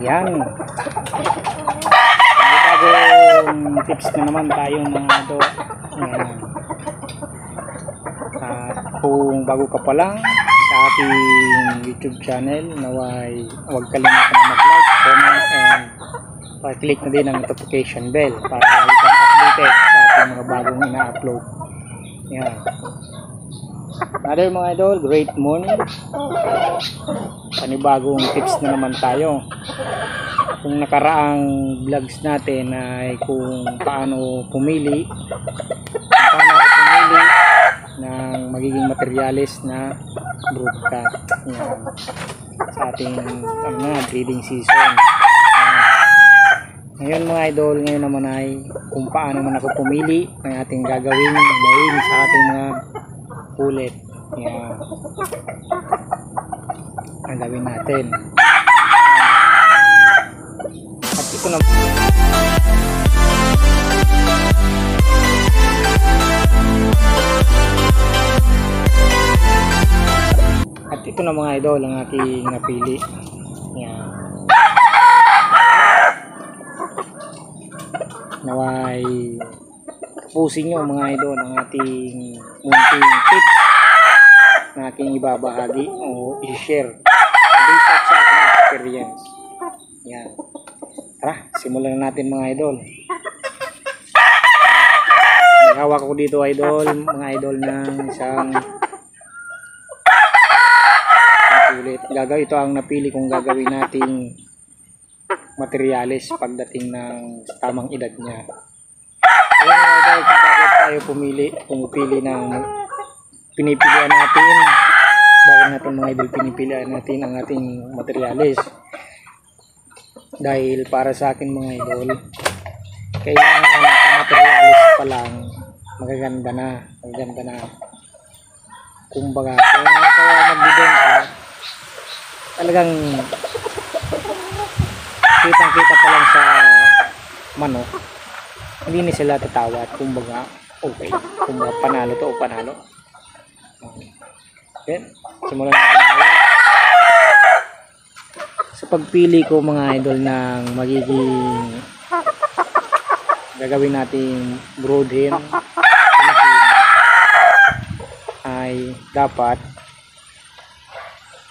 Yan. May bagong tips na naman tayo mga idol. Yan. At kung bago ka pa lang sa ating YouTube channel, naway huwag kalimutan na mag-like, comment, and pa-click na din ang notification bell para ikaw updated sa ating mga bagong ina-upload. Yan. Another mga idol, great morning. Panibagong tips na naman tayo. Kung nakaraang vlogs natin ay kung paano pumili ng magiging materialis na broodcat sa ating breeding season. Ngayon mga idol, ngayon naman ay kung paano man ako pumili ng ating gagawin ngayon sa ating mga ulit. Yan ang gawin natin. At ito na mga idol ang aking napili. Yan. Naway tapusin nyo mga idol ang ating munting tips na aking ibabahagi o i-share based sa aking experience. Yan. Tara, simulan na natin mga idol. Hawak ko dito idol, mga idol ng isang ulit. Ito ang napili kong gagawin nating materialis pagdating ng tamang edad niya. Kaya idol, kung bakit tayo pumipili ng pinipilian natin, bakit natin mga idol pinipilian natin ang ating materialis? Dahil para sa akin mga idol, kailangan ang materialis pa lang magaganda na. Kumbaga, kung kaya magbibenta, talagang kitang-kita pa lang sa manok, hindi na sila tatawa at kumbaga, okay, kumbaga panalo to o panalo. Okay, simulan natin sa pagpili ko mga idol ng magiging gagawin nating brood hen ay dapat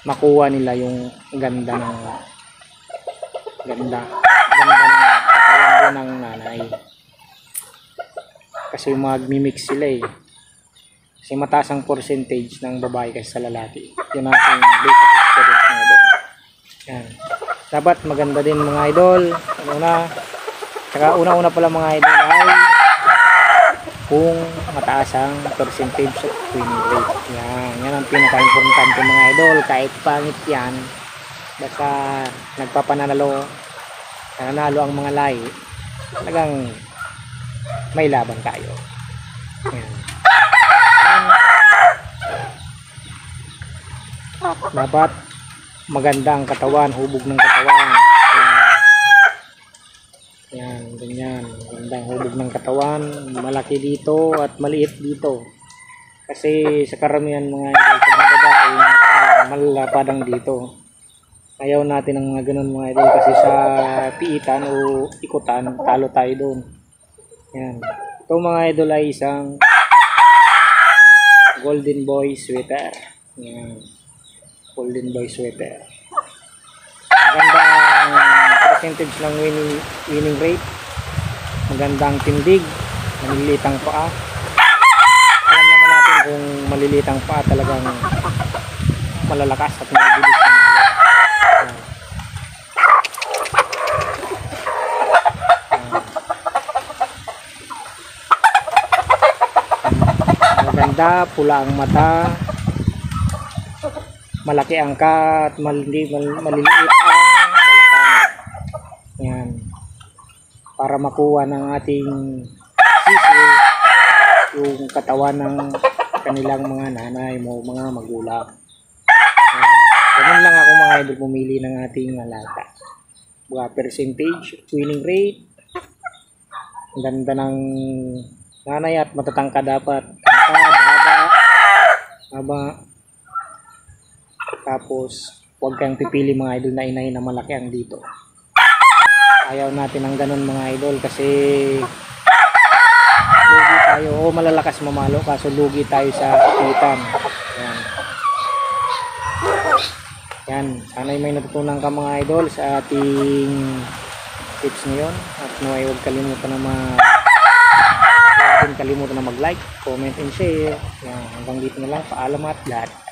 makuha nila yung ganda ng katawan ng nanay, kasi magmi-mix sila kasi mataas ang percentage ng babae kasi sa lalaki. Yun ang aking basic experience mga idol. Yan. Dapat maganda din mga idol. Una pala mga idol ay kung mataas ang percentage of winning rate. Yan ang pinaka-importante mga idol. Kahit pangit yan, basta nanalo ang mga lahi, talagang may laban tayo. Yan. Dapat maganda ang katawan, hubog ng katawan. Yan, ganyan. Magandang hubog ng katawan, malaki dito at maliit dito. Kasi sa karamihan mga idol, sa mga babae, malalapadang dito. Ayaw natin ng mga ganun mga idol kasi sa piitan o ikutan, talo tayo doon. Yan. Ito mga idol ay isang golden boy sweater. Yan. Golden boy sweater. Magandang percentage ng winning rate. Magandang tindig. Malilitang paa. Alam naman natin kung malilitang paa talagang malalakas at mabilis na maganda, pula ang mata, malaki ang kat, maliliit ang balakang. Yan. Para makuha ng ating sisi yung katawan ng kanilang mga nanay mo, mga magulang. Ganun lang ako mga idol pumili ng ating alaga. Percentage, winning rate, ang ganda ng nanay at matatangka dapat. Haba. Tapos Huwag kayong pipili mga idol na inay na malaki ang dito. Ayaw natin ng ganun mga idol kasi lugi tayo. O malalakas mamalo kaso lugi tayo sa itan. Yan. Yan. Sana'y may natutunan ka mga idol sa ating tips ngayon. At naway huwag kalimutan na mag-like, comment and share. Yan. Hanggang dito na lang. Paalam at lahat.